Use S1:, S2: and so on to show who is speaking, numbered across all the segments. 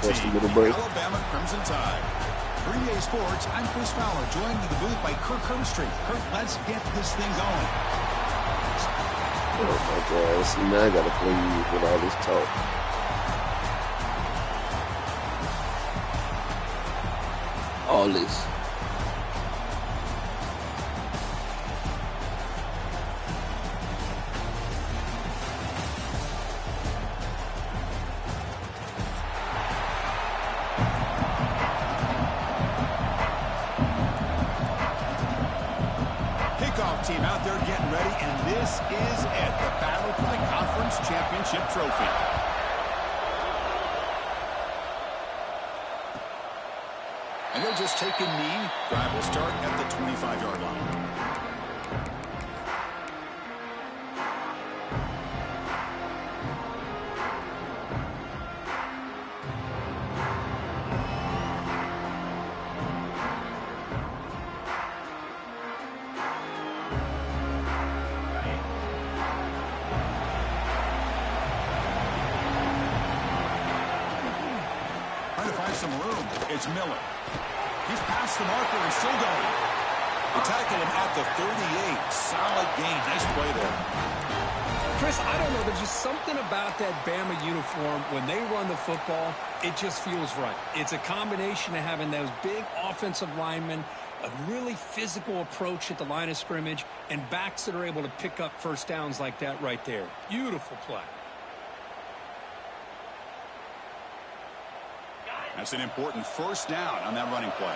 S1: catch the
S2: team,
S1: little
S2: the
S1: break.
S2: Alabama Crimson Tide. 3-Day Sports, I'm Chris Fowler, joined in the booth by Kirk Herbstreit. Kirk, let's get this thing going.
S1: Oh my God! See, now I gotta play you with all this talk. All this.
S2: Kickoff team out there getting ready, and this is it, the battle for the conference championship trophy. And they'll just take a knee. Drive will start at the 25-yard line. Trying to find some room. It's Miller. He's past the marker and still going. They tackle him at the 38. Solid gain. Nice play there.
S3: Chris, I don't know. There's just something about that Bama uniform. When they run the football, it just feels right. It's a combination of having those big offensive linemen, a really physical approach at the line of scrimmage, and backs that are able to pick up first downs like that right there. Beautiful play.
S2: That's an important first down on that running play.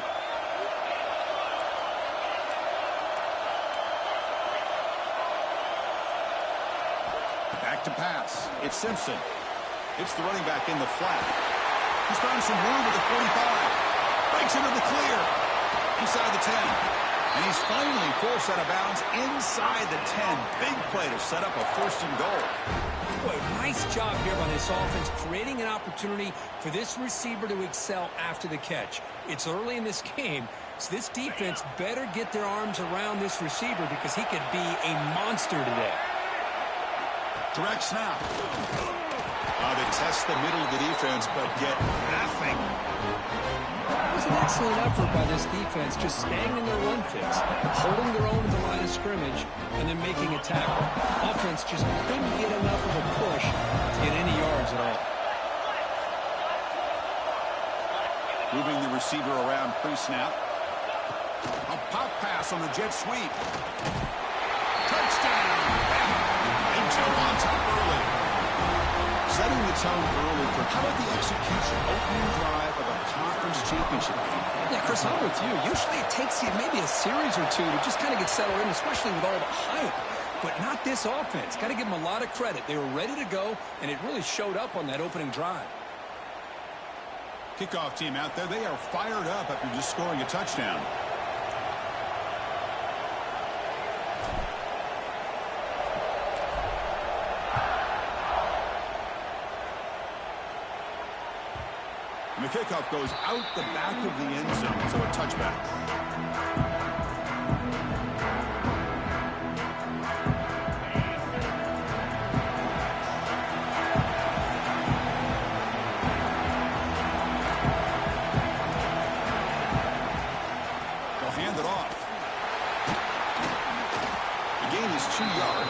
S2: Back to pass. It's Simpson. It's the running back in the flat. He's found some room at the 45. Breaks into the clear. Inside the 10. And he's finally forced out of bounds inside the 10. Big play to set up a first and goal.
S3: Boy, nice job here by this offense, creating an opportunity for this receiver to excel after the catch. It's early in this game, so this defense better get their arms around this receiver because he could be a monster today.
S2: Direct snap. They test the middle of the defense, but get nothing.
S3: It was an excellent effort by this defense, just staying in their run fits, holding their own at the line of scrimmage, and then making a tackle. Offense just couldn't get enough of a push to get any yards at all.
S2: Moving the receiver around pre-snap. A pop pass on the jet sweep. Touchdown! They jump on top early. Setting the tone early for how about the execution? Opening drive of a conference championship game.
S3: Yeah, Chris, I'm with you. Usually it takes you maybe a series or two to just kind of get settled in, especially with all the hype. But not this offense. Got to give them a lot of credit. They were ready to go, and it really showed up on that opening drive.
S2: Kickoff team out there. They are fired up after just scoring a touchdown. And the kickoff goes out the back of the end zone, so a touchback.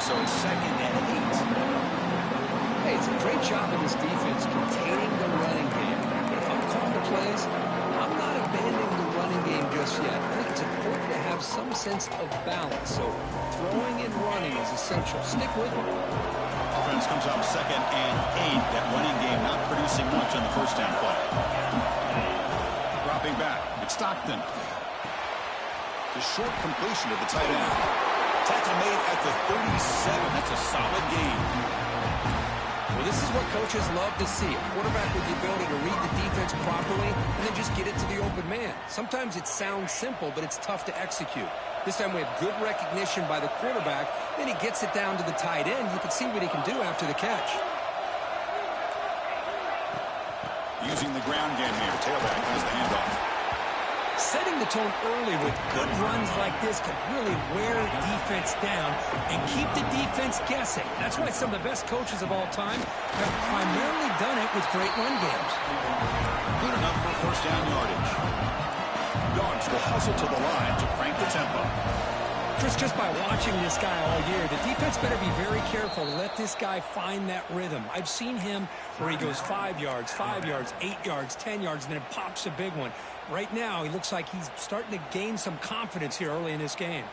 S2: So it's 2nd and 8.
S3: Hey, it's a great job of this defense containing the running game. But if I'm calling the plays, I'm not abandoning the running game just yet. I think it's important to have some sense of balance. So throwing and running is essential. Stick with me.
S2: Offense comes out 2nd and 8. That running game not producing much on the first down play. Dropping back. It's Stockton. The short completion to the tight end. Tackle made at the 37. That's a solid gain.
S3: Well, this is what coaches love to see. A quarterback with the ability to read the defense properly and then just get it to the open man. Sometimes it sounds simple, but it's tough to execute. This time we have good recognition by the quarterback. Then he gets it down to the tight end. You can see what he can do after the catch.
S2: Using the ground game here. Tailback has the handoff.
S3: Setting the tone early with good runs like this can really wear defense down and keep the defense guessing. That's why some of the best coaches of all time have primarily done it with great run games.
S2: first down yardage. Dogs will hustle to the line to crank the tempo.
S3: Chris, just by watching this guy all year, the defense better be very careful to let this guy find that rhythm. I've seen him where he goes 5 yards, 8 yards, 10 yards, and then it pops a big one. Right now, he looks like he's starting to gain some confidence here early in this game.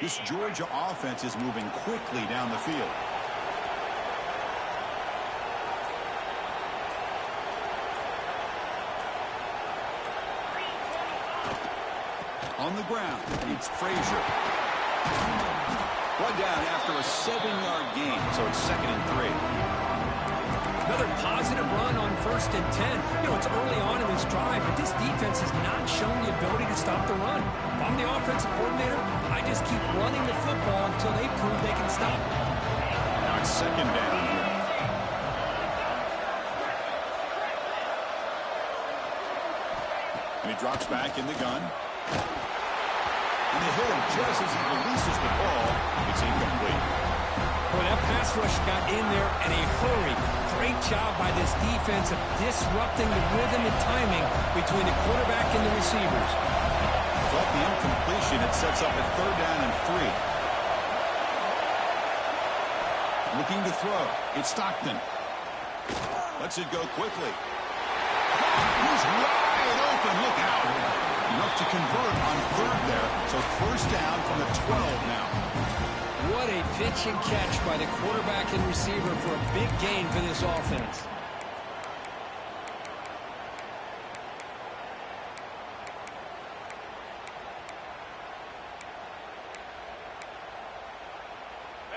S2: This Georgia offense is moving quickly down the field. On the ground, it's Frazier. One down after a 7-yard gain, so it's 2nd and 3.
S3: Another positive run on 1st and 10. You know, it's early on in this drive, but this defense has not shown the ability to stop the run. If I'm the offensive coordinator, I just keep running the football until they prove they can stop it.
S2: Now it's 2nd down here. And he drops back in the gun. And they hit him just as he releases the ball. It's incomplete.
S3: Well, that pass rush got in there in a hurry. Great job by this defense of disrupting the rhythm and timing between the quarterback and the receivers.
S2: Off the incompletion, it sets up a 3rd down and 3. Looking to throw. It's Stockton. Lets it go quickly. He's wide open. Look out. Enough to convert on 3rd there. So 1st down from the 12 now.
S3: What a pitch and catch by the quarterback and receiver for a big gain for this offense.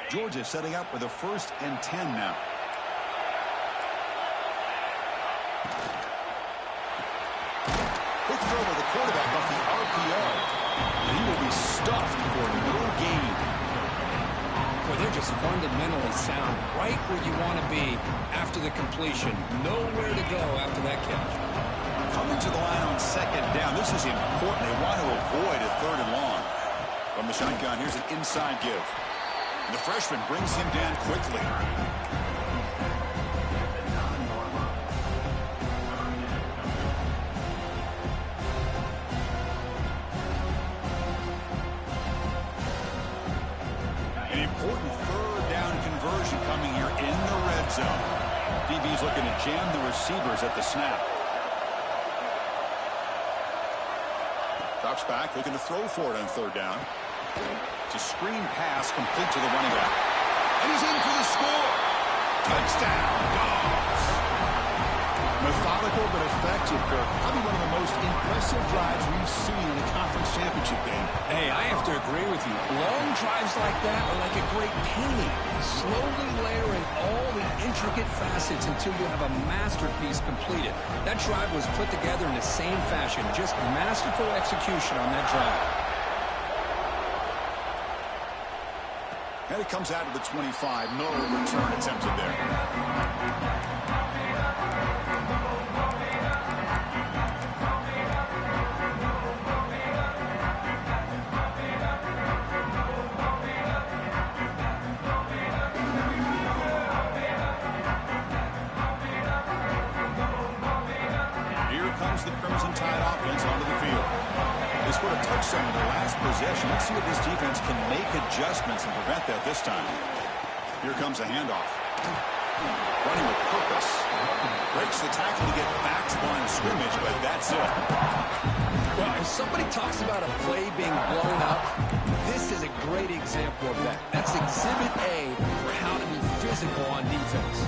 S2: Georgia setting up with a 1st and 10 now. Quick throw by the quarterback off the RPO. And he will be stuffed for no gain.
S3: Well, they're just fundamentally sound, right where you want to be after the completion. Nowhere to go after that catch.
S2: Coming to the line on 2nd down. This is important. They want to avoid a 3rd and long. From the shotgun, here's an inside give. The freshman brings him down quickly. An important 3rd down conversion coming here in the red zone. DB's looking to jam the receivers at the snap. Drops back, looking to throw for it on 3rd down. It's a screen pass complete to the running back. And he's in for the score. Touchdown, Dogs. Methodical but effective, Kirk. Probably one of the most impressive drives we've seen in a conference championship game.
S3: Hey, I have to agree with you. Long drives like that are like a great painting. Slowly layering all the intricate facets until you have a masterpiece completed. That drive was put together in the same fashion. Just masterful execution on that drive.
S2: And it comes out of the 25. No return attempted there. Here comes the Crimson Tide offense onto the field. They scored a touchdown in the last possession. Let's see if this defense can make adjustments and prevent that this time. Here comes a handoff. Running with purpose. Breaks the tackle to get back to the line of scrimmage, but that's it.
S3: Well, if somebody talks about a play being blown up, this is a great example of that. That's Exhibit A for how to be physical on defense.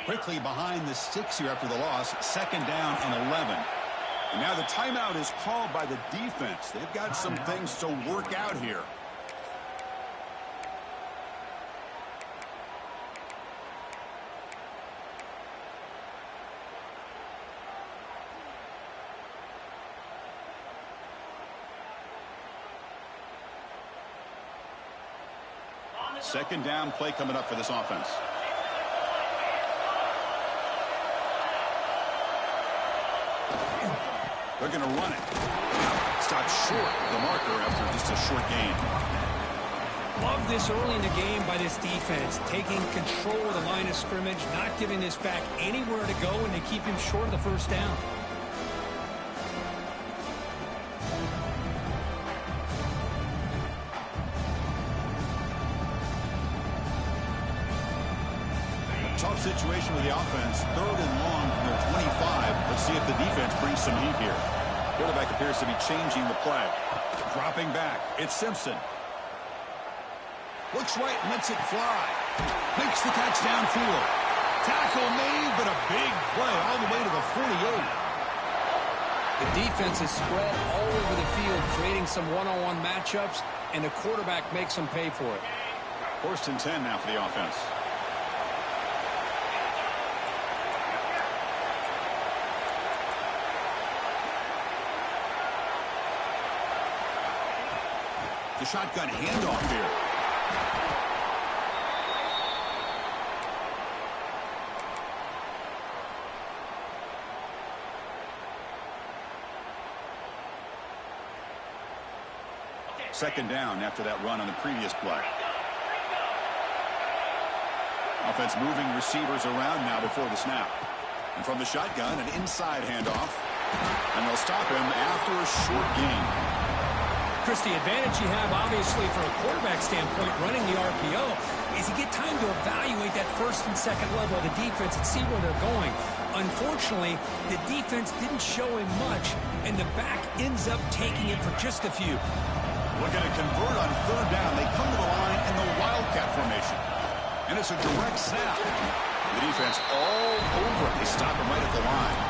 S2: Quickly behind the sticks here after the loss. 2nd down and 11. And now the timeout is called by the defense. They've got some things to work out here. Second down play coming up for this offense. They're going to run it. Stopped short of the marker after just a short gain.
S3: Love this early in the game by this defense, taking control of the line of scrimmage, not giving this back anywhere to go, and they keep him short of the first down.
S2: Tough situation with the offense. 3rd and long from their 25. Let's see if the defense brings some heat here. Quarterback appears to be changing the play. Dropping back. It's Simpson. Looks right and lets it fly. Makes the catch downfield. Tackle made, but a big play all the way to the 48.
S3: The defense is spread all over the field, creating some one-on-one matchups, and the quarterback makes them pay for it.
S2: 1st and 10 now for the offense. The shotgun handoff here. Second down after that run on the previous play. Offense moving receivers around now before the snap. And from the shotgun, an inside handoff. And they'll stop him after a short gain.
S3: Chris, the advantage you have, obviously, from a quarterback standpoint, running the RPO, is you get time to evaluate that 1st and 2nd level of the defense and see where they're going. Unfortunately, the defense didn't show him much, and the back ends up taking it for just a few.
S2: Looking to convert on 3rd down. They come to the line in the Wildcat formation. And it's a direct snap. The defense all over it. They stop him right at the line.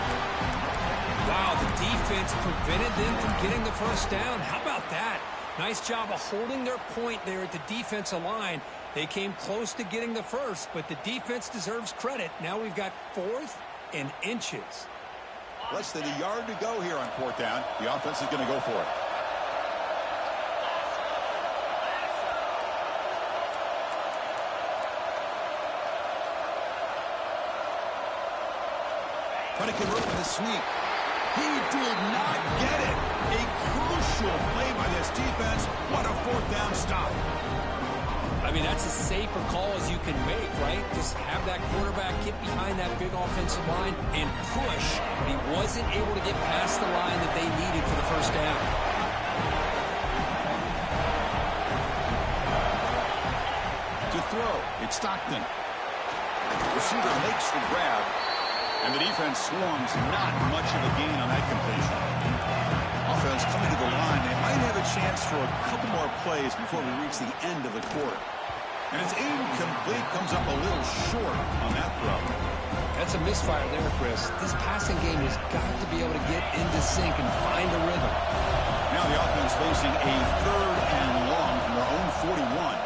S3: Wow, the defense prevented them from getting the first down. How about that? Nice job of holding their point there at the defensive line. They came close to getting the first, but the defense deserves credit. Now we've got 4th and inches.
S2: Less than a yard to go here on 4th down. The offense is going to go for it. Trying to convert with a sneak. He did not get it. A crucial play by this defense. What a 4th down stop.
S3: I mean, that's as safe a call as you can make, right? Just have that quarterback get behind that big offensive line and push. He wasn't able to get past the line that they needed for the first down.
S2: To throw, it's Stockton. Receiver makes the grab. And the defense swarms, not much of a gain on that completion. Offense coming to the line. They might have a chance for a couple more plays before we reach the end of the quarter. And it's incomplete, comes up a little short on that throw.
S3: That's a misfire there, Chris. This passing game has got to be able to get into sync and find a rhythm.
S2: Now the offense facing a 3rd and long from their own 41.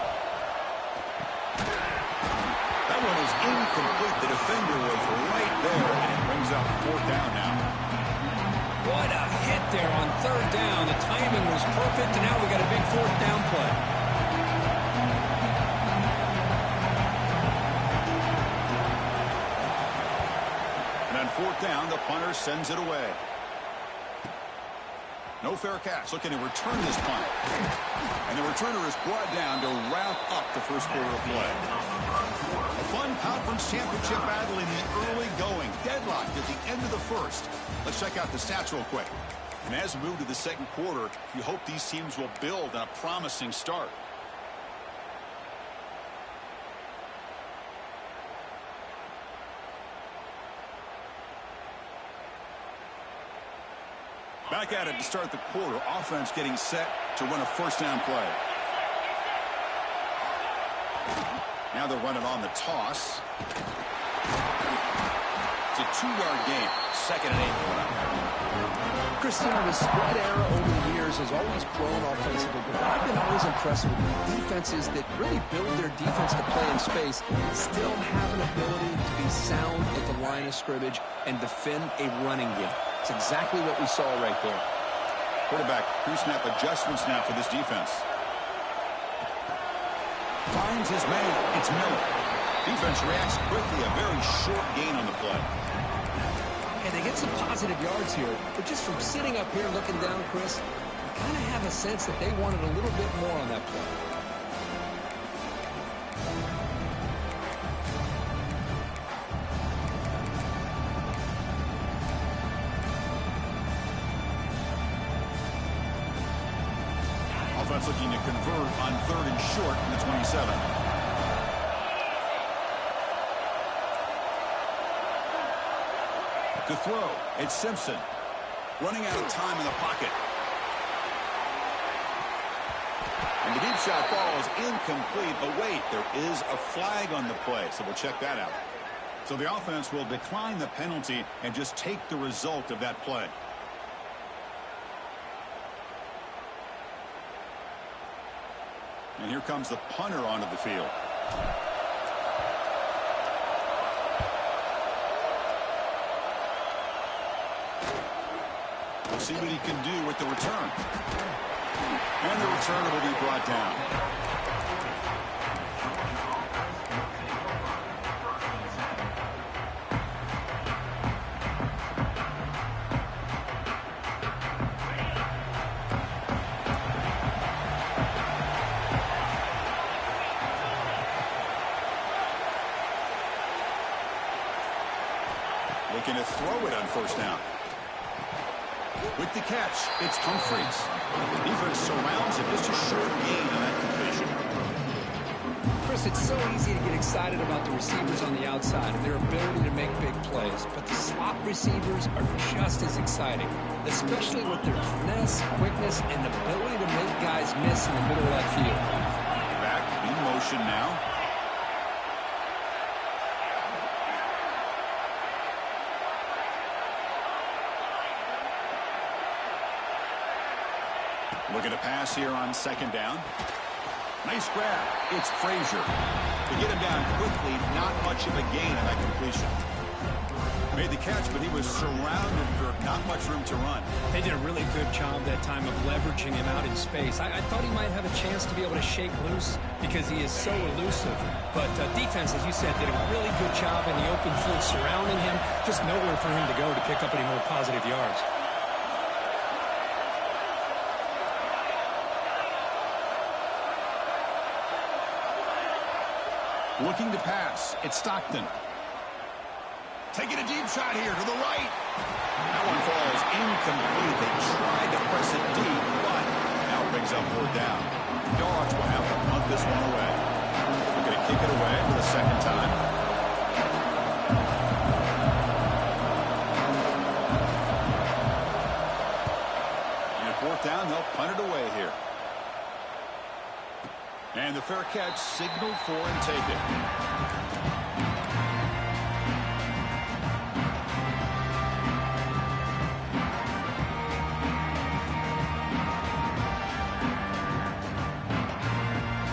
S2: That one is incomplete. The defender was right there, and it brings up 4th down now.
S3: What a hit there on 3rd down. The timing was perfect, and now we got a big 4th down play.
S2: And on 4th down, the punter sends it away. No fair catch. Looking to return this punt. And the returner is brought down to wrap up the first quarter of play. A fun conference championship battle in the early going. Deadlocked at the end of the first. Let's check out the stats real quick. And as we move to the 2nd quarter, you hope these teams will build on a promising start. Back at it to start the quarter. Offense getting set to run a 1st down play. Now they're running on the toss. It's a 2-yard gain. 2nd and 8 for them.
S4: Christian, the spread era over the years has always grown offensively, but I've been always impressed with defenses that really build their defense to play in space, still have an ability to be sound at the line of scrimmage and defend a running game. It's exactly what we saw right there.
S2: Quarterback pre-snap adjustments now for this defense. Finds his man. It's Miller. Defense reacts quickly. A very short gain on the play.
S3: And they get some positive yards here, but just from sitting up here looking down, Chris, I kind of have a sense that they wanted a little bit more on that play.
S2: Offense looking to convert on 3rd and short in the 27. To throw, it's Simpson. Running out of time in the pocket. And the deep shot falls incomplete. But wait, there is a flag on the play, so we'll check that out. So the offense will decline the penalty and just take the result of that play. And here comes the punter onto the field. We'll see what he can do with the return. And the return will be brought down. Looking to throw it on 1st down. With the catch, it's Humphreys. The defense surrounds him. Just a short gain on that completion.
S3: Chris, it's so easy to get excited about the receivers on the outside and their ability to make big plays, but the slot receivers are just as exciting, especially with their finesse, quickness, and ability to make guys miss in the middle of that field.
S2: Back in motion now. Looking to pass here on 2nd down. Nice grab. It's Frazier. To get him down quickly, not much of a gain on that completion. Made the catch, but he was surrounded for not much room to run.
S3: They did a really good job that time of leveraging him out in space. I thought he might have a chance to be able to shake loose because he is so elusive. But defense, as you said, did a really good job in the open field surrounding him. Just nowhere for him to go to pick up any more positive yards.
S2: Looking to pass. It's Stockton. Taking a deep shot here to the right. That one falls incomplete. They tried to press it deep, but now it brings up 4th down. Dogs will have to punt this one away. They're going to kick it away for the 2nd time. And 4th down, they'll punt it away here. And the fair catch signaled for and taken.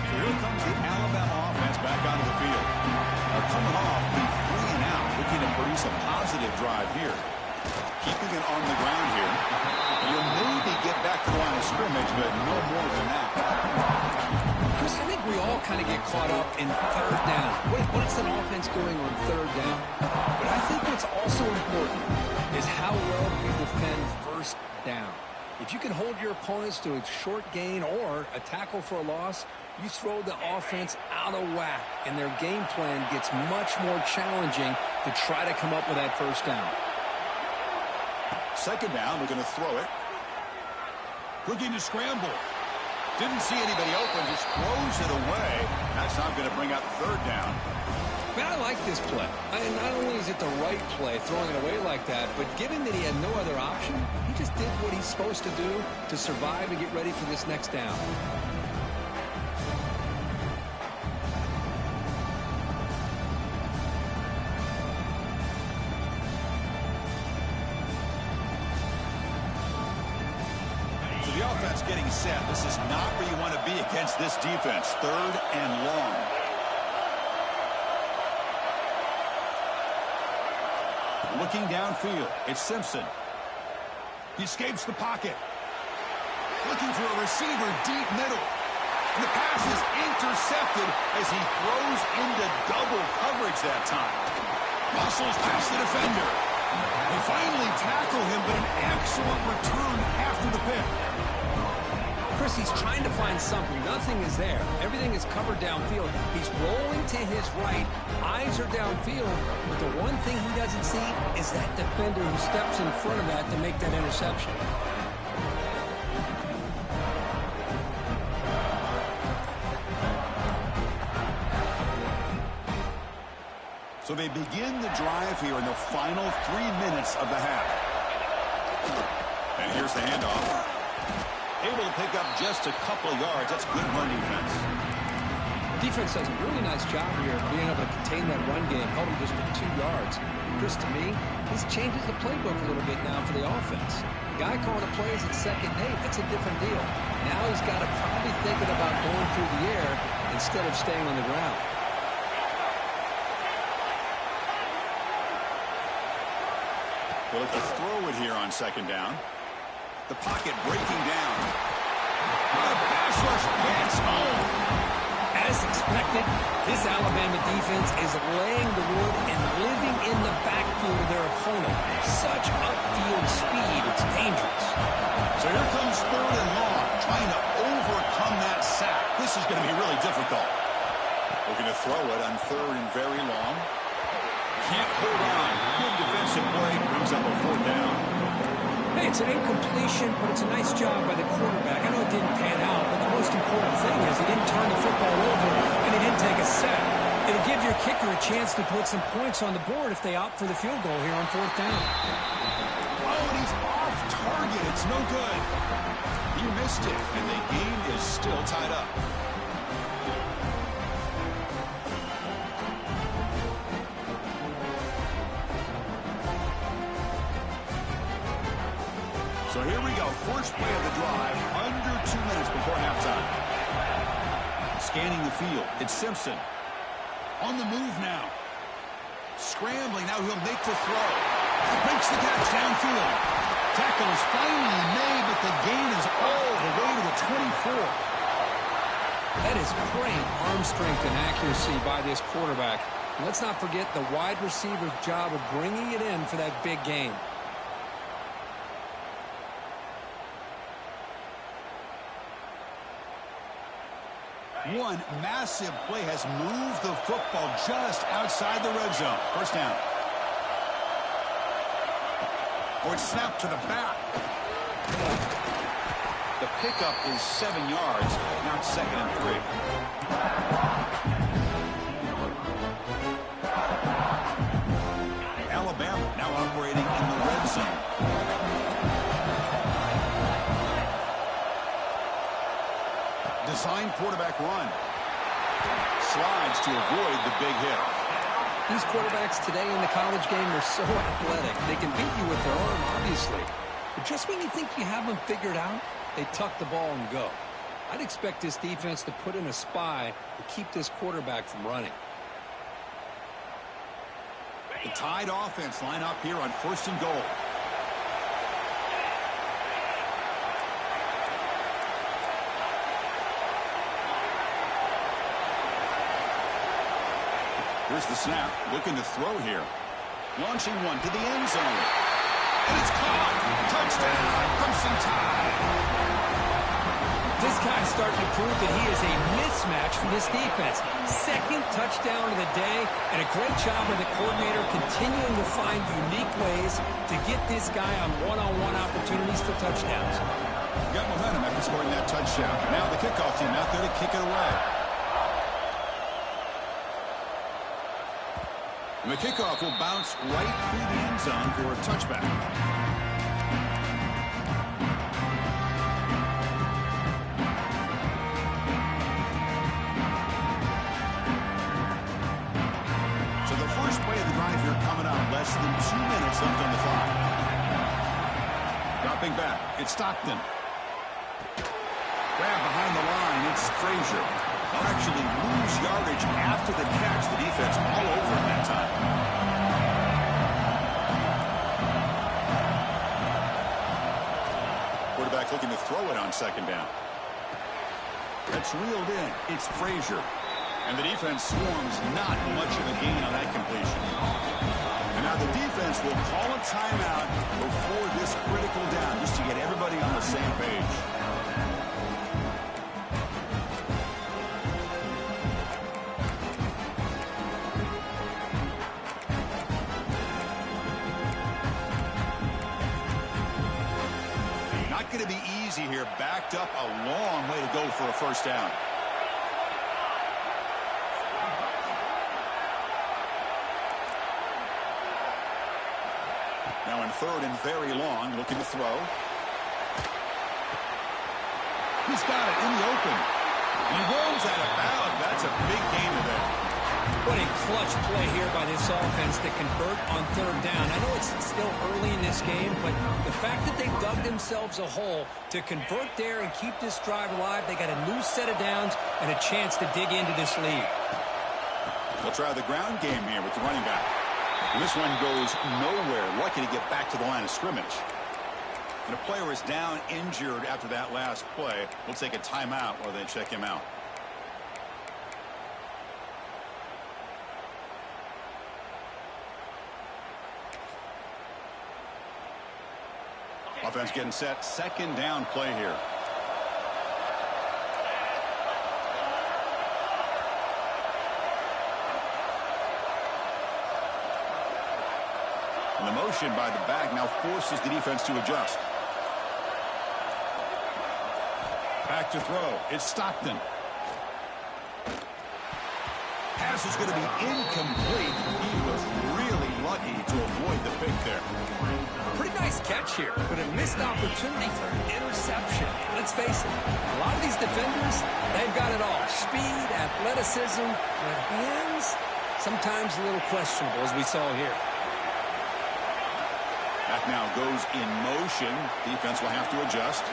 S2: So here comes the Alabama offense back onto the field. Now coming off the 3 and out, looking to produce a positive drive here. Keeping it on the ground here. You'll maybe get back to the line of scrimmage, but no more than that.
S3: Chris, I think we all kind of get caught up in 3rd down. What's an offense doing on 3rd down? But I think what's also important is how well you defend 1st down. If you can hold your opponents to a short gain or a tackle for a loss, you throw the offense out of whack, and their game plan gets much more challenging to try to come up with that 1st down.
S2: 2nd down, we're going to throw it. Looking to scramble. Didn't see anybody open, just throws it away. That's not going to bring out 3rd down.
S3: Man, I like this play. And not only is it the right play, throwing it away like that, but given that he had no other option, he just did what he's supposed to do to survive and get ready for this next down.
S2: The offense getting set. This is not where you want to be against this defense. 3rd and long. Looking downfield, it's Simpson. He escapes the pocket. Looking for a receiver deep middle. And the pass is intercepted as he throws into double coverage that time. Muscles past the defender. They finally tackle him, but an excellent return after the pick.
S3: Chris, he's trying to find something. Nothing is there. Everything is covered downfield. He's rolling to his right. Eyes are downfield. But the one thing he doesn't see is that defender who steps in front of that to make that interception.
S2: So they begin the drive here in the final 3 minutes of the half. And here's the handoff. Able to pick up just a couple of yards. That's good run defense.
S3: Defense does a really nice job here of being able to contain that run game, held him just to 2 yards. Chris, to me, this changes the playbook a little bit now for the offense. The guy calling the plays at 2nd and 8, that's a different deal. Now he's got to probably thinking about going through the air instead of staying on the ground.
S2: They'll look to throw it here on 2nd down. The pocket breaking down. The pass rush hits home.
S3: As expected, this Alabama defense is laying the wood and living in the backfield of their opponent. Such upfield speed, it's dangerous.
S2: So here comes 3rd and long, trying to overcome that sack. This is going to be really difficult. Looking to throw it on 3rd and very long. Can't hold on. Good defensive play, brings up a 4th down.
S3: Hey, it's an incompletion, but it's a nice job by the quarterback. I know it didn't pan out, but the most important thing is he didn't turn the football over and he didn't take a sack. It'll give your kicker a chance to put some points on the board if they opt for the field goal here on 4th down.
S2: Oh, and he's off target. It's no good. He missed it, and the game is still tied up. So here we go, first play of the drive, under 2 minutes before halftime. Scanning the field, it's Simpson. On the move now. Scrambling, now he'll make the throw. Makes the catch downfield. Tackle is finally made, but the gain is all the way to the 24.
S3: That is great arm strength and accuracy by this quarterback. And let's not forget the wide receiver's job of bringing it in for that big gain.
S2: One massive play has moved the football just outside the red zone. First down. Oh, it's snapped to the back. The pickup is 7 yards. Now it's 2nd and 3. Alabama now operating in the red zone. Design quarterback run. Slides to avoid the big hit.
S3: These quarterbacks today in the college game are so athletic. They can beat you with their arm, obviously. But just when you think you have them figured out, they tuck the ball and go. I'd expect this defense to put in a spy to keep this quarterback from running.
S2: The Tide offense line up here on 1st and goal. Here's the snap, looking to throw here. Launching one to the end zone. And it's caught. Touchdown, Crimson Tide.
S3: This guy's starting to prove that he is a mismatch for this defense. 2nd touchdown of the day, and a great job by the coordinator continuing to find unique ways to get this guy on one-on-one opportunities for touchdowns.
S2: Got momentum after scoring that touchdown. Now the kickoff team out there to kick it away. And the kickoff will bounce right through the end zone for a touchback. So the first play of the drive here coming up. Less than 2 minutes left on the clock. Dropping back, it's Stockton. Grab behind the line, it's Frazier. They'll actually lose yardage after the catch. The defense all over him that time. Quarterback looking to throw it on 2nd down. That's reeled in. It's Frazier. And the defense swarms not much of a gain on that completion. And now the defense will call a timeout before this critical down, just to get everybody on the same page. Not going to be easy here. Backed up a long way to go for a first down. Now in third and very long, looking to throw. He's got it in the open. He rolls out of bounds. That's a big gain of there.
S3: What a clutch play here by this offense to convert on third down. I know it's still early in this game, but the fact that they dug themselves a hole to convert there and keep this drive alive, they got a new set of downs and a chance to dig into this lead.
S2: They'll try the ground game here with the running back. And this one goes nowhere. Lucky to get back to the line of scrimmage. And a player is down injured after that last play. We'll take a timeout while they check him out. Offense getting set. Second down play here. And the motion by the back now forces the defense to adjust. Back to throw. It's Stockton. Pass is going to be incomplete. He was really lucky to avoid the pick there.
S3: Pretty nice catch here, but a missed opportunity for an interception. Let's face it, a lot of these defenders, they've got it all. Speed, athleticism, but hands, sometimes a little questionable, as we saw here.
S2: Back now goes in motion. Defense will have to adjust.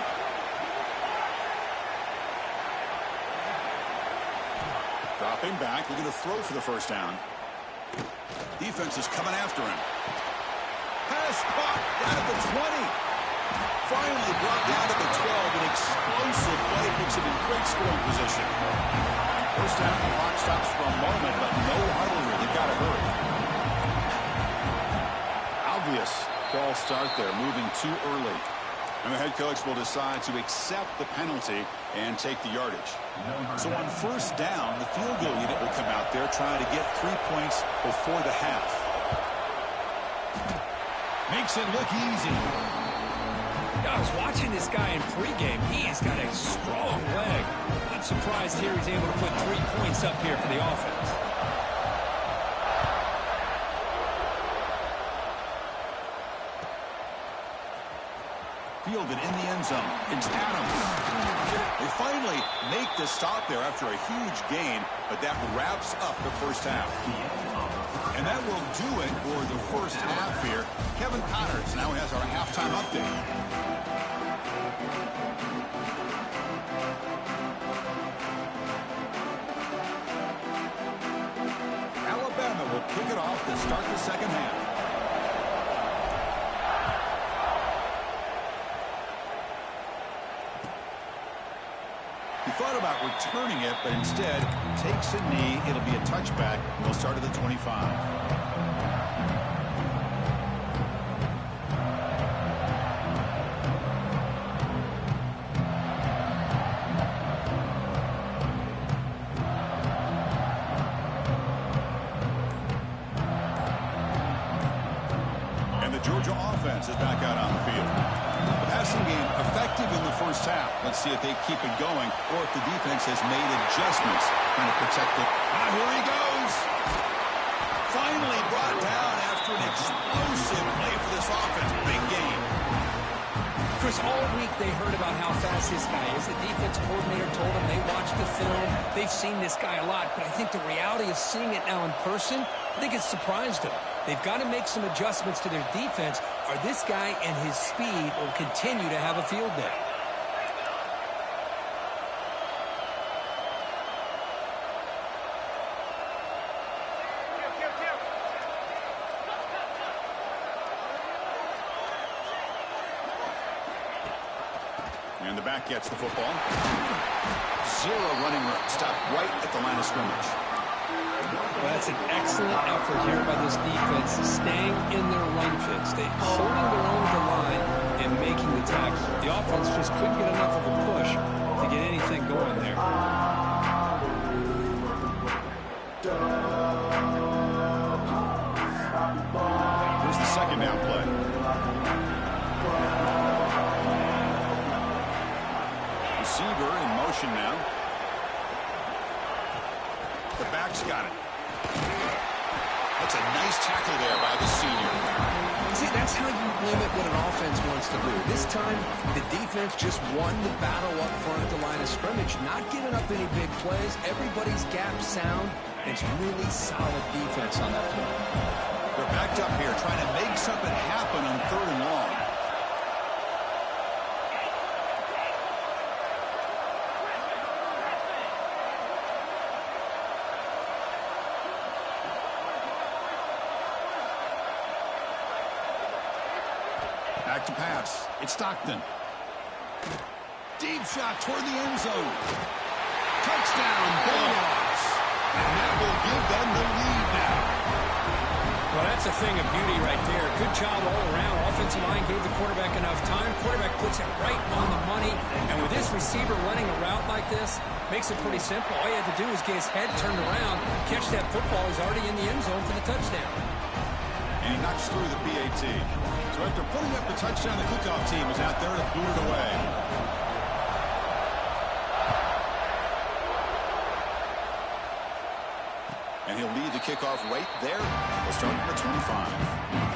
S2: Dropping back, looking to throw for the first down. Defense is coming after him. Pass caught down at the 20. Finally brought down to the 12. An explosive play puts him in great scoring position. First down, the clock stops for a moment, but no huddle here. They've got to hurry. Obvious false start there, moving too early. And the head coach will decide to accept the penalty and take the yardage. So on first down, the field goal unit will come out there trying to get 3 points before the half. Makes it look easy.
S3: I was watching this guy in pregame. He has got a strong leg. I'm surprised here he's able to put 3 points up here for the offense.
S2: Fielded in the end zone. It's Adams. They finally make the stop there after a huge gain, but that wraps up the first half. And that will do it for the first half here. Kevin Connors now has our halftime update. Alabama will kick it off to start the second half. He thought about returning it, but instead takes a knee. It'll be a touchback. They'll start at the 25. And the Georgia offense is back out on the field. The passing game effective in the first half. Let's see if they keep it going or if the defense has made adjustments trying to protect it. Ah, here he goes. Finally brought down after an explosive play for this offense. Big game.
S3: Chris, all week they heard about how fast this guy is. The defense coordinator told them they watched the film. They've seen this guy a lot, but I think the reality of seeing it now in person, I think it's surprised them. They've got to make some adjustments to their defense, or this guy and his speed will continue to have a field day.
S2: And the back gets the football. Zero running room. Stopped right at the line of scrimmage.
S3: Well, that's an excellent effort here by this defense, staying in their run fix. They holding their own at the line and making the tackle. The offense just couldn't get enough of a push to get anything going there.
S2: Here's the second down play. Receiver in motion now. The back's got it. That's a nice tackle there by the senior.
S4: See, that's how you limit what an offense wants to do. This time, the defense just won the battle up front at the line of scrimmage, not giving up any big plays. Everybody's gap sound. It's really solid defense on that play.
S2: They're backed up here trying to make something happen on 3rd and long. Back to pass. It's Stockton. Deep shot toward the end zone. Touchdown, Bulldogs. And that will give them the lead now.
S3: Well, that's a thing of beauty right there. Good job all around. Offensive line gave the quarterback enough time. Quarterback puts it right on the money. And with this receiver running a route like this, makes it pretty simple. All you had to do is get his head turned around, catch that football. He's already in the end zone for the touchdown.
S2: And he knocks through the PAT. So after putting up the touchdown, the kickoff team is out there to boot it away. And he'll lead the kickoff right there. We'll start at the 25.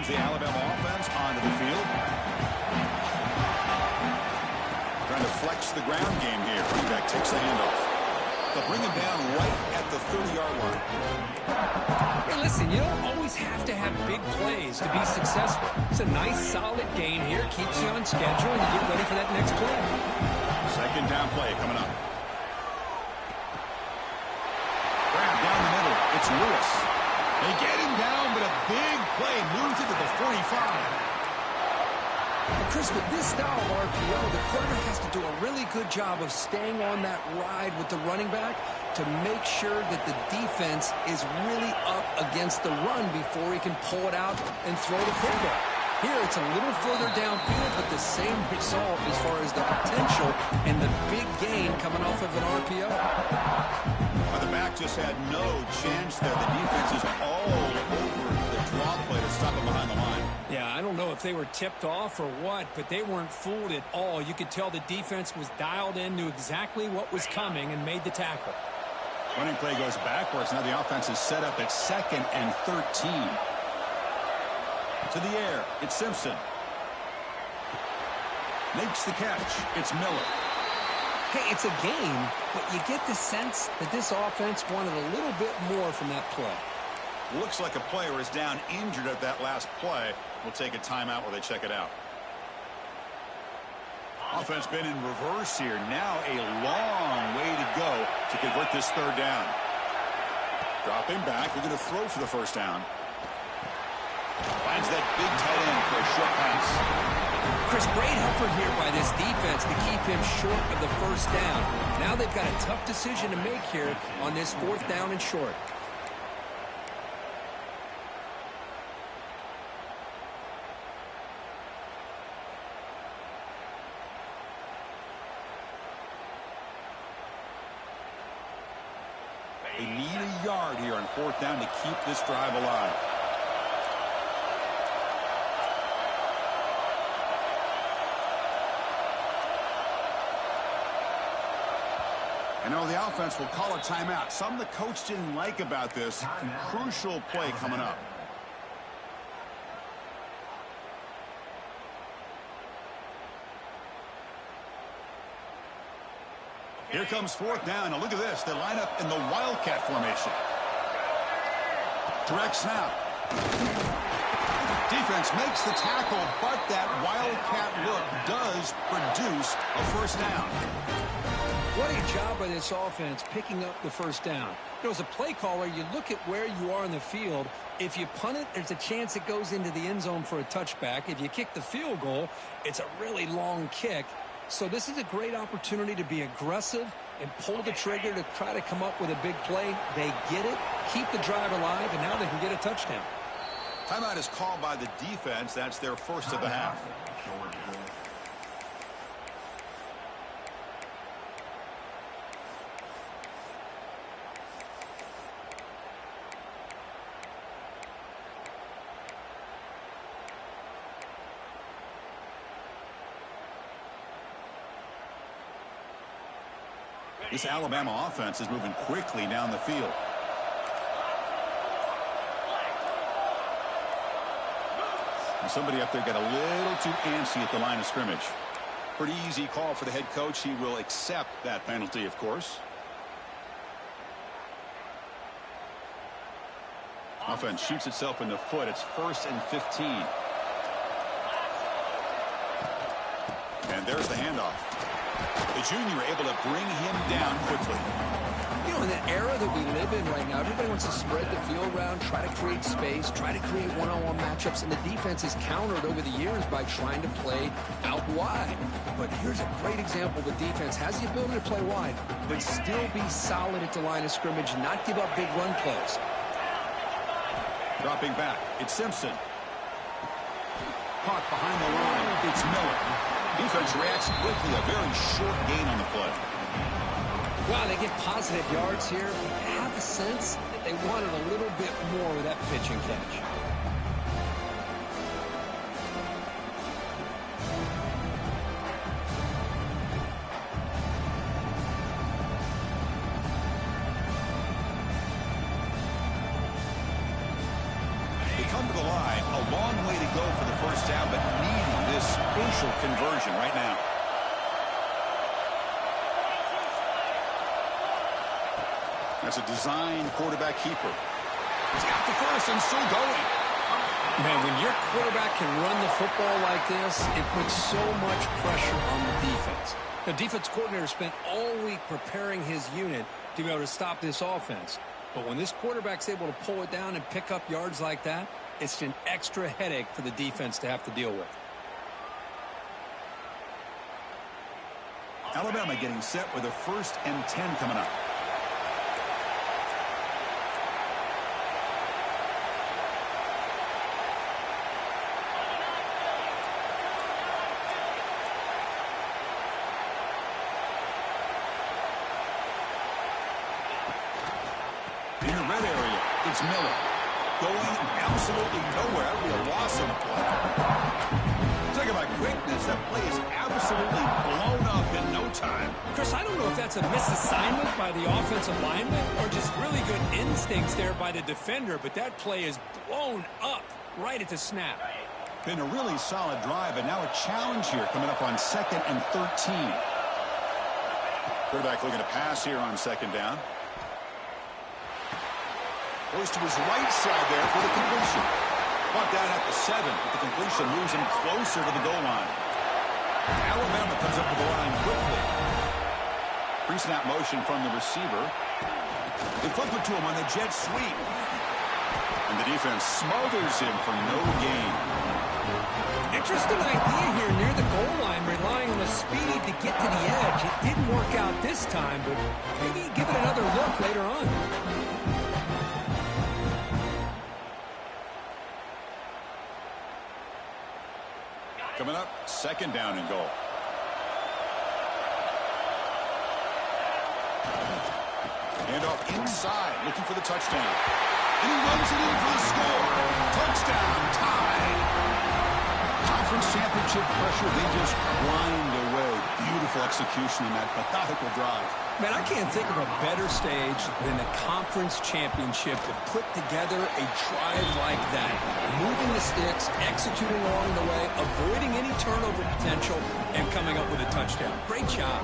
S2: The Alabama offense onto the field. Trying to flex the ground game here. Running back takes the handoff. They'll bring him down right at the 30-yard line.
S3: Hey, listen, you don't always have to have big plays to be successful. It's a nice, solid game here. Keeps you on schedule, and you get ready for that next play.
S2: Second down play coming up. Grab down the middle. It's Lewis. They get him down, but a big play moves it to the 45.
S4: Well, Chris, with this style of RPO, the quarterback has to do a really good job of staying on that ride with the running back to make sure that the defense is really up against the run before he can pull it out and throw the football. Here, it's a little further downfield, but the same result as far as the potential and the big gain coming off of an RPO.
S2: Well, the back just had no chance there. The defense is all over the draw play to stop him behind the line.
S3: Yeah, I don't know if they were tipped off or what, but they weren't fooled at all. You could tell the defense was dialed in, knew exactly what was coming, and made the tackle.
S2: Running play goes backwards. Now the offense is set up at 2nd and 13. To the air. It's Simpson. Makes the catch. It's Miller.
S4: Hey, it's a game, but you get the sense that this offense wanted a little bit more from that play.
S2: Looks like a player is down injured at that last play. We'll take a timeout while they check it out. Offense been in reverse here. Now a long way to go to convert this 3rd down. Dropping back. They're going to throw for the 1st down. Finds that big tight end for a short pass.
S4: Chris, great effort here by this defense to keep him short of the 1st down. Now they've got a tough decision to make here on this 4th down and short.
S2: They need a yard here on 4th down to keep this drive alive. I know the offense will call a timeout. Something the coach didn't like about this. Crucial play coming up. Here comes 4th down. Now look at this. They line up in the Wildcat formation. Direct snap. Defense makes the tackle, but that wildcat look does produce a first down.
S3: What a job by this offense picking up the first down. As a play caller, you look at where you are in the field. If you punt it, there's a chance it goes into the end zone for a touchback. If you kick the field goal, it's a really long kick. So this is a great opportunity to be aggressive and pull the trigger to try to come up with a big play. They get it, keep the drive alive, and now they can get a touchdown.
S2: Timeout is called by the defense. That's their first of the half. This Alabama offense is moving quickly down the field. And somebody up there got a little too antsy at the line of scrimmage. Pretty easy call for the head coach. He will accept that penalty, of course. Offense shoots itself in the foot. It's 1st and 15. And there's the handoff. The junior able to bring him down quickly.
S4: You know, in the era that we live in right now, everybody wants to spread the field around, try to create space, try to create one-on-one matchups, and the defense is countered over the years by trying to play out wide. But here's a great example. The defense has the ability to play wide, but still be solid at the line of scrimmage, not give up big run plays.
S2: Dropping back, it's Simpson. Caught behind the line, it's Miller. Defense reacts quickly, a very short gain on the play.
S3: Wow, they get positive yards here. I have a sense that they wanted a little bit more with that pitch and catch.
S2: They come to the line, a long way to go for the first down, but needing this crucial conversion right now. That's a design quarterback keeper. He's got the first and still going.
S3: Man, when your quarterback can run the football like this, it puts so much pressure on the defense. The defense coordinator spent all week preparing his unit to be able to stop this offense. But when this quarterback's able to pull it down and pick up yards like that, it's an extra headache for the defense to have to deal with.
S2: Alabama getting set with a 1st and 10 coming up. In the red area, it's Miller. Going absolutely nowhere. That would be a loss of play. Talk about quickness. That play is absolutely blown up in no time.
S3: Chris, I don't know if that's a misassignment by the offensive lineman or just really good instincts there by the defender, but that play is blown up right at the snap.
S2: Been a really solid drive, and now a challenge here coming up on 2nd and 13. Quarterback looking to pass here on 2nd down. Goes to his right side there for the completion. Brought down at the 7, but the completion moves him closer to the goal line. Alabama comes up to the line quickly. Pre-snap motion from the receiver. They flip it to him on the jet sweep. And the defense smothers him for no gain.
S3: Interesting idea here near the goal line, relying on the speed to get to the edge. It didn't work out this time, but maybe give it another look later on.
S2: Coming up, 2nd down and goal. Handoff inside, looking for the touchdown. And he runs it in for the score. Touchdown, tied. Conference championship pressure, they just grind away. Beautiful execution in that methodical drive.
S3: Man, I can't think of a better stage than the conference championship to put together a drive like that. Moving the sticks, executing along the way, avoiding any turnover potential, and coming up with a touchdown. Great job.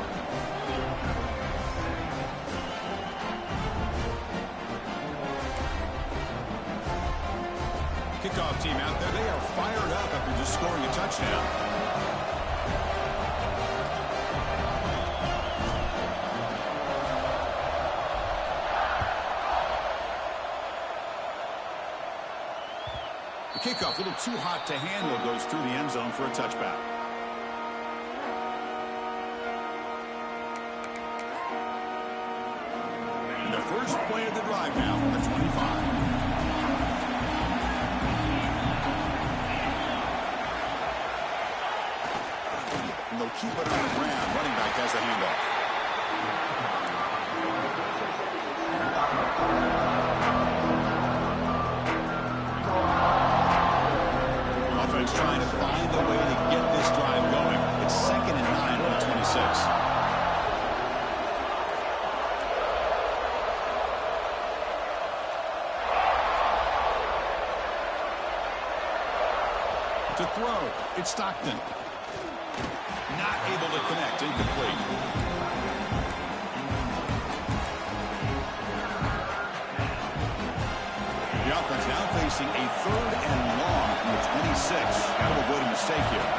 S2: Kickoff team out there, they are fired up after just scoring a touchdown. The kickoff, a little too hot to handle, goes through the end zone for a touchback. And the first play of the drive now from the 25. And they'll keep it on the ground. Running back has the handoff. Offense trying to find a way to get this drive going. It's 2nd and 9 on the 26. To throw, it's Stockton. Not able to connect, incomplete. The offense now facing a 3rd and long from the 26. Got to avoid a mistake here.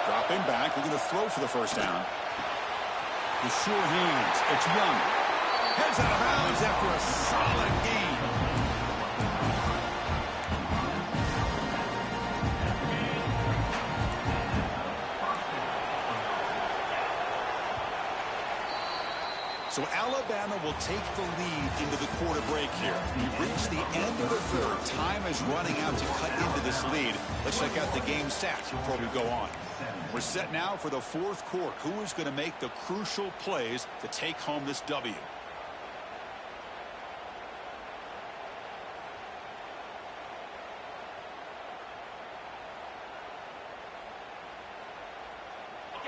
S2: Dropping back, looking to throw for the first down. With sure hands, it's Young. Heads out of bounds after a solid gain. So Alabama will take the lead into the quarter break here. We've reached the end of the 3rd. Time is running out to cut into this lead. Let's check out the game stats before we go on. We're set now for the 4th quarter. Who is going to make the crucial plays to take home this W?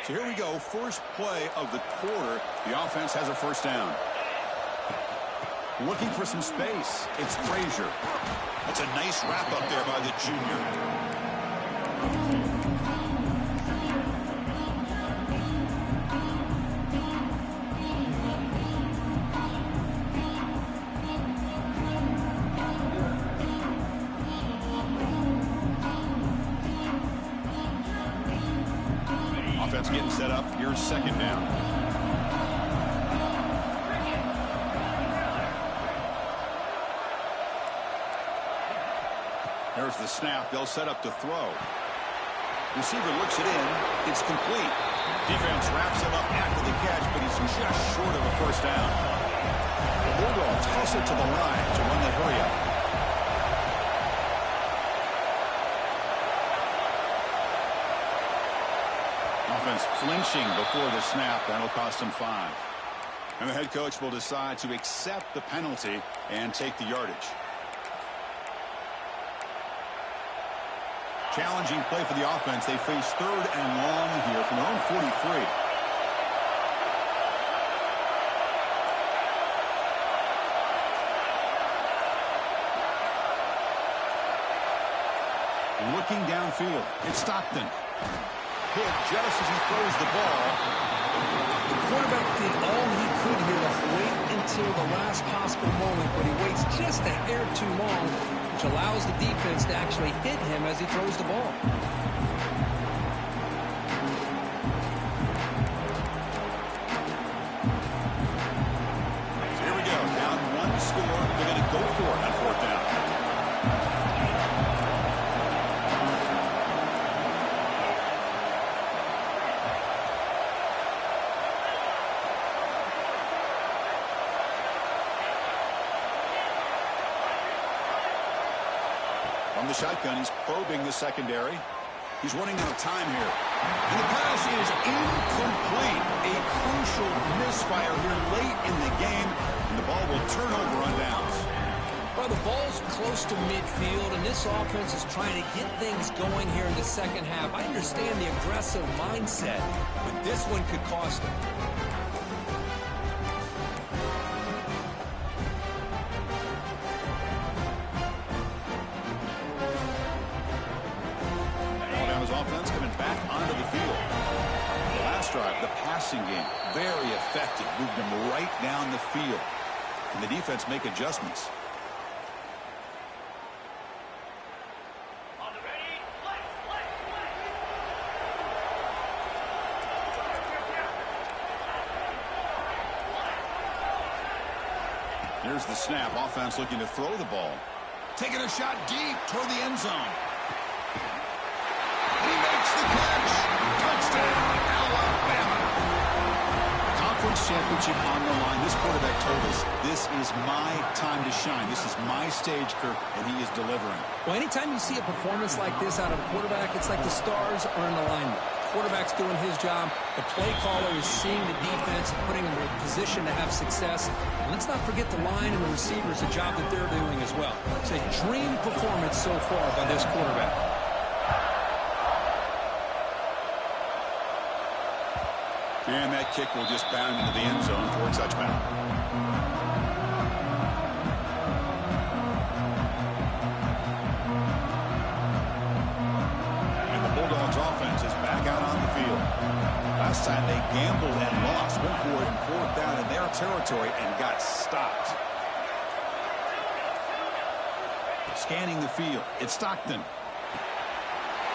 S2: So here we go, first play of the quarter. The offense has a first down. Looking for some space. It's Frazier. That's a nice wrap up there by the junior. Offense getting set up. Here's 2nd down. There's the snap. They'll set up to throw. Receiver looks it in. It's complete. Defense wraps him up after the catch, but he's just short of a first down. The Bulldogs toss it to the line to run the hurry-up. Offense flinching before the snap. That'll cost him 5. And the head coach will decide to accept the penalty and take the yardage. Challenging play for the offense. They face 3rd and long here from their own 43. Looking downfield. It's Stockton. Hit just as he throws the ball.
S3: The quarterback did all he could here to wait until the last possible moment, but he waits just a hair too long, which allows the defense to actually hit him as he throws the ball.
S2: So here we go. Down 1 score. They're going to go for it on 4th down. From the shotgun, he's probing the secondary. He's running out of time here. And the pass is incomplete. A crucial misfire here late in the game. And the ball will turn over on downs.
S3: Well, the ball's close to midfield, and this offense is trying to get things going here in the 2nd half. I understand the aggressive mindset, but this one could cost them.
S2: Offense coming back onto the field. The last drive, the passing game, very effective. Moved them right down the field. and the defense make adjustments. Here's the snap. Offense looking to throw the ball. Taking a shot deep toward the end zone. He makes the catch. Touchdown, Alabama. Conference championship on the line. This quarterback told us, this is my time to shine. This is my stage, Kirk, and he is delivering.
S3: Well, anytime you see a performance like this out of a quarterback, it's like the stars are in alignment. Quarterback's doing his job. The play caller is seeing the defense, putting them in a position to have success. And let's not forget the line and the receivers, the job that they're doing as well. It's a dream performance so far by this quarterback.
S2: And that kick will just bound into the end zone for a touchdown. Offense is back out on the field. Last time they gambled and lost. Went for it in fourth down in their territory and got stopped. Scanning the field. It's Stockton.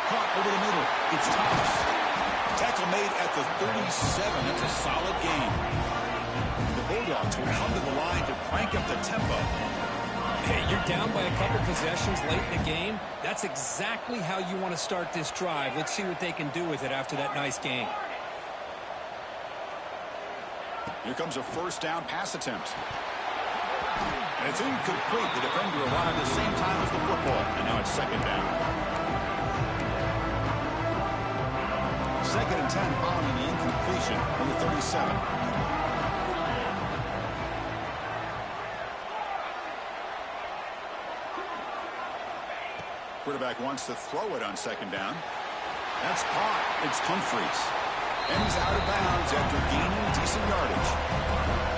S2: Caught over the middle. It's Thomas. Tackle made at the 37. That's a solid gain. The Bulldogs will come to the line to crank up the tempo.
S3: Hey, you're down by a couple possessions late in the game. That's exactly how you want to start this drive. Let's see what they can do with it after that nice game.
S2: Here comes a first down pass attempt. And it's incomplete. The defender arrived at the same time as the football. And now it's second down. Second and 10 following the incompletion on the 37. Quarterback wants to throw it on second down. That's caught. It's Humphreys. And he's out of bounds after gaining decent yardage.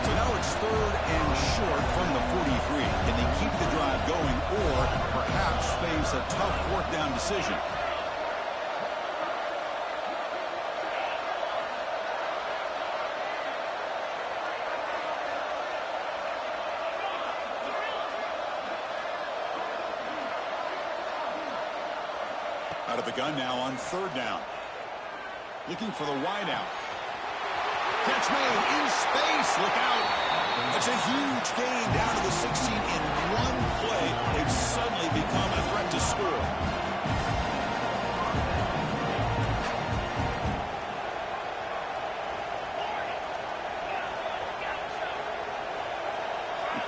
S2: So now it's third and short from the 43. Can they keep the drive going or perhaps face a tough fourth down decision? Out of the gun now on third down. Looking for the wideout. Catch made in space. Look out. That's a huge gain down to the 16 in one play. They've suddenly become a threat to score.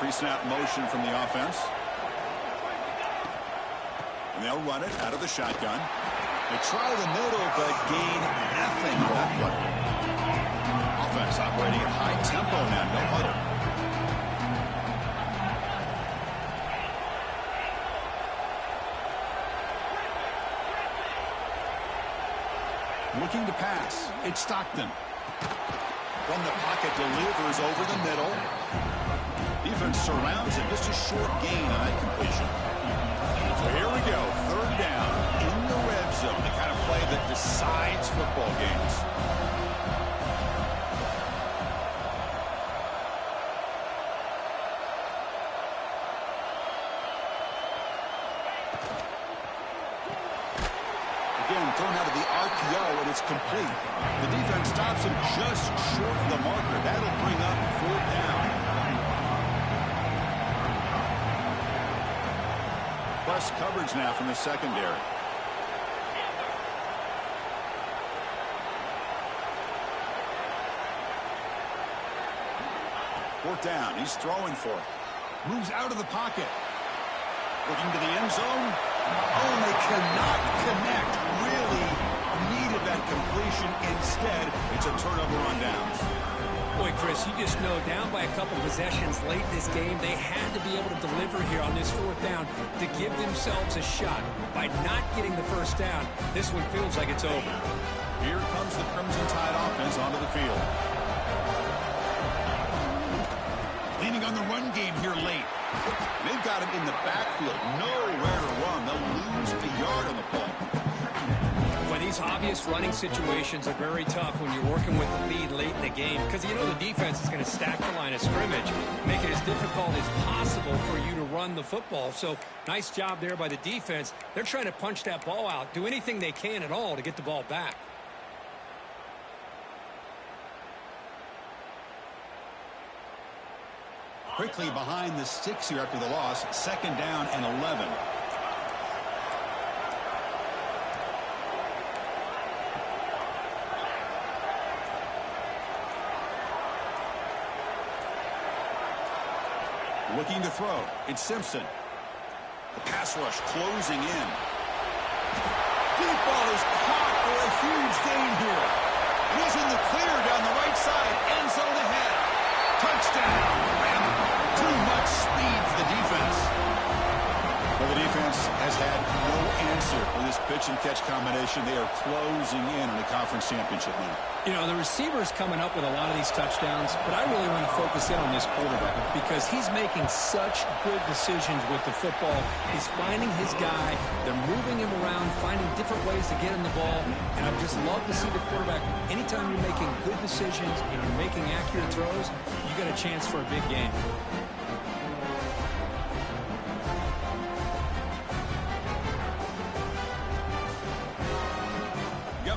S2: Pre-snap motion from the offense. And they'll run it out of the shotgun. They try the middle, but gain nothing on that play. Offense operating at high tempo now, no huddle. Looking to pass. It's Stockton. From the pocket, delivers over the middle. Defense surrounds it. Just a short gain on that completion. So here we go, third down in the red zone, the kind of play that decides football games. Again, thrown out of the RPO, and it's complete. The defense stops him just short of the marker. That'll bring up fourth down. Plus coverage now from the secondary. Fourth down. He's throwing for it. Moves out of the pocket. Looking to the end zone. Oh, and they cannot connect. Really needed that completion. Instead, it's a turnover on downs.
S3: Boy, Chris, you just know down by a couple possessions late in this game, they had to be able to deliver here on this fourth down to give themselves a shot. By not getting the first down, this one feels like it's over.
S2: Here comes the Crimson Tide offense onto the field. Leaning on the run game here late. They've got him in the backfield. Nowhere to run. They'll lose a yard on the play.
S3: When these obvious running situations are very tough when you're working with the lead late in the game because you know the defense is going to stack the line of scrimmage, make it as difficult as possible for you to run the football. So nice job there by the defense. They're trying to punch that ball out, do anything they can at all to get the ball back.
S2: Quickly behind the sticks here after the loss. 2nd down and 11. Looking to throw. It's Simpson. The pass rush closing in. Deep ball is caught for a huge gain here. He's in the clear down the right side. End zone ahead. Touchdown. Too much speed for the defense. Well, the defense has had no answer for this pitch and catch combination. They are closing in on the conference championship now.
S3: You know, the receiver's coming up with a lot of these touchdowns, but I really want to focus in on this quarterback because he's making such good decisions with the football. He's finding his guy. They're moving him around, finding different ways to get him the ball, and I just love to see the quarterback. Anytime you're making good decisions and you're making accurate throws, you got a chance for a big game.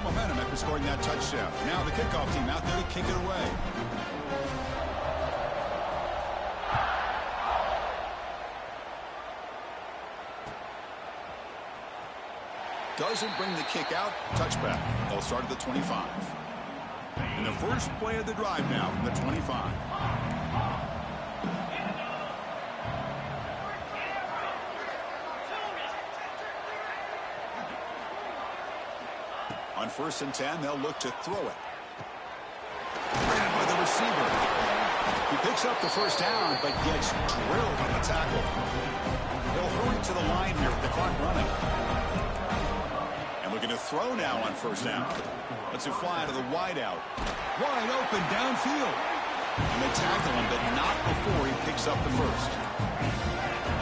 S2: Momentum after scoring that touchdown. Now the kickoff team out there to kick it away. Doesn't bring the kick out. Touchback. They'll start at the 25. And the first play of the drive now from the 25. On 1st and 10, they'll look to throw it. Grabbed by the receiver. He picks up the first down, but gets drilled on the tackle. They'll hurry to the line here with the clock running. And looking to throw now on 1st down. Lets it fly to the wideout. Wide open downfield. And they tackle him, but not before he picks up the first.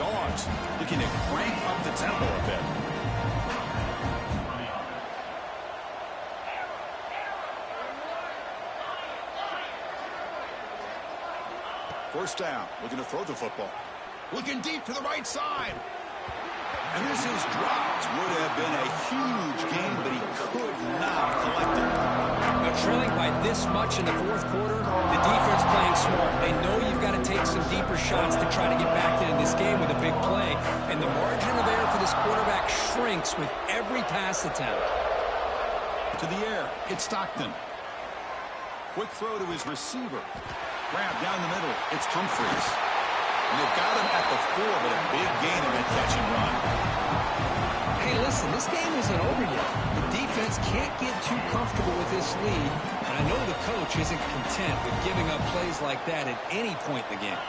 S2: Dogs looking to crank up the tempo a bit. First down, looking to throw the football. Looking deep to the right side. And this is dropped. Would have been a huge gain, but he could not collect it.
S3: Now, trailing by this much in the 4th quarter, the defense playing smart. They know you've got to take some deeper shots to try to get back into this game with a big play. And the margin of error for this quarterback shrinks with every pass attempt.
S2: To the air, it's Stockton. Quick throw to his receiver. Grab down the middle. It's Humphreys. And they've got him at the 4, but a big gain in that catch and run.
S3: Hey, listen, this game isn't over yet. The defense can't get too comfortable with this lead, and I know the coach isn't content with giving up plays like that at any point in the game.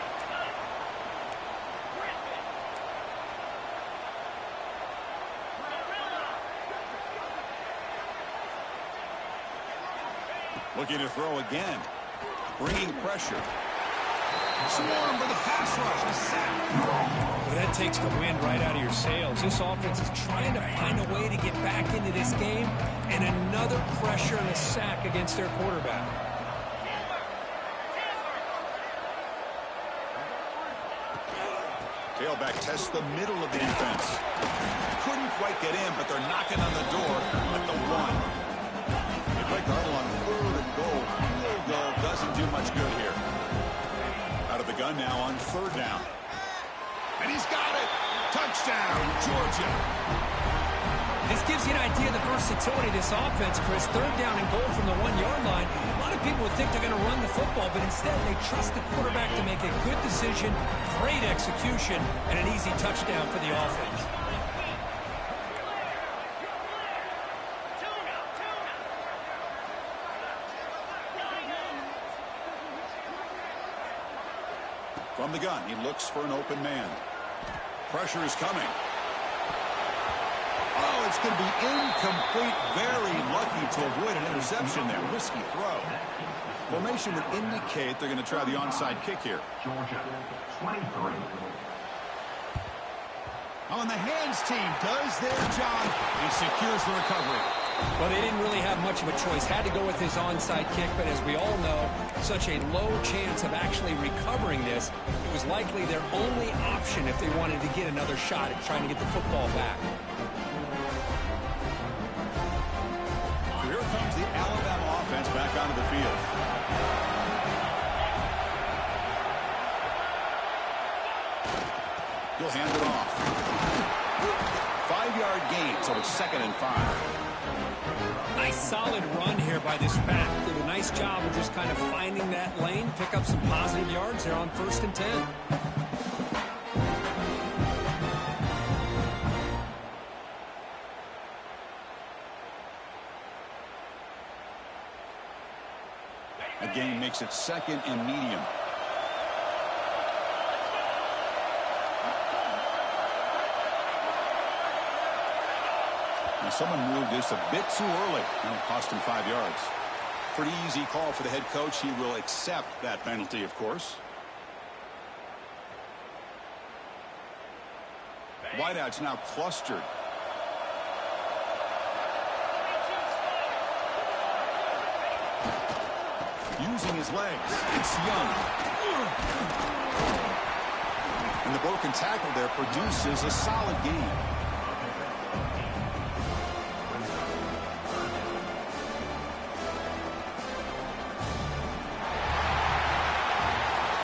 S2: Looking to throw again. Bringing pressure. Swarm for the pass rush. A sack.
S3: Well, that takes the wind right out of your sails. This offense is trying to find a way to get back into this game, and another pressure and a sack against their quarterback.
S2: Tailback tests the middle of the defense. Couldn't quite get in, but they're knocking on the door at the 1. They break the huddle on 3rd and goal. Field goal doesn't do much good here. Out of the gun now on 3rd down. And he's got it. Touchdown, Georgia.
S3: This gives you an idea of the versatility of this offense, Chris. 3rd down and goal from the 1-yard line. A lot of people would think they're going to run the football, but instead they trust the quarterback to make a good decision, great execution, and an easy touchdown for the offense.
S2: From the gun, he looks for an open man. Pressure is coming. Oh, it's going to be incomplete. Very lucky to avoid an interception there. Risky throw. Formation would indicate they're going to try the onside kick here.
S5: Georgia, 23.
S2: On the hands team does their job. He secures the recovery.
S3: Well, they didn't really have much of a choice. Had to go with his onside kick, but as we all know, such a low chance of actually recovering this. It was likely their only option if they wanted to get another shot at trying to get the football back.
S2: So here comes the Alabama offense back onto the field. He'll hand it off. 5-yard gain, so it's 2nd and 5.
S3: Nice solid run here by this back. Did a nice job of just kind of finding that lane, pick up some positive yards there on 1st and 10.
S2: The game makes it 2nd and medium. Now someone moved this a bit too early, and it cost him 5 yards. Pretty easy call for the head coach. He will accept that penalty, of course. Wideouts now clustered. Using his legs, it's Young. And the broken tackle there produces a solid gain.